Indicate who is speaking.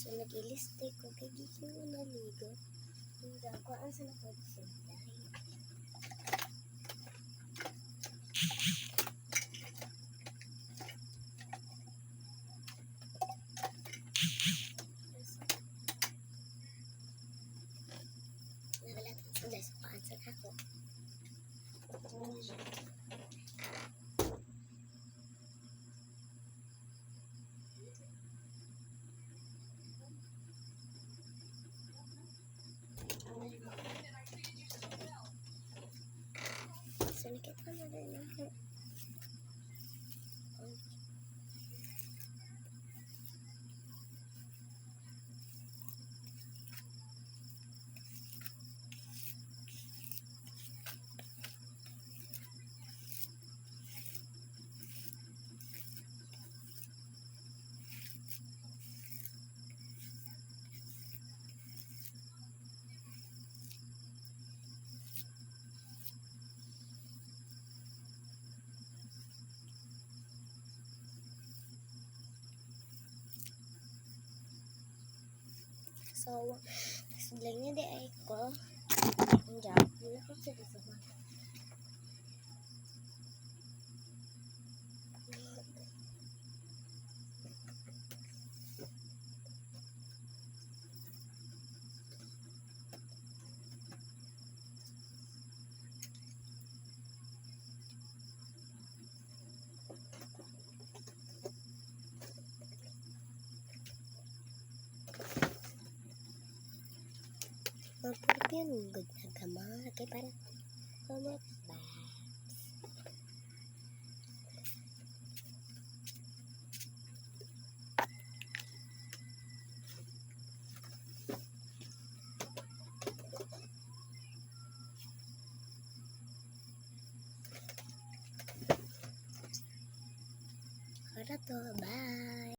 Speaker 1: So, nag-iliste ko. Kaya dito yung naligo. Hindi ako ang sanapod sa dahil. Nawala ito sa dahil sa paansan ako. So, nakita na rin ako. So, lang niya di ay ko. Ang job. Wala ko siya sa mga. Mampulip yan. Good na gamar. Kaya parang mamot ba? Para to, bye.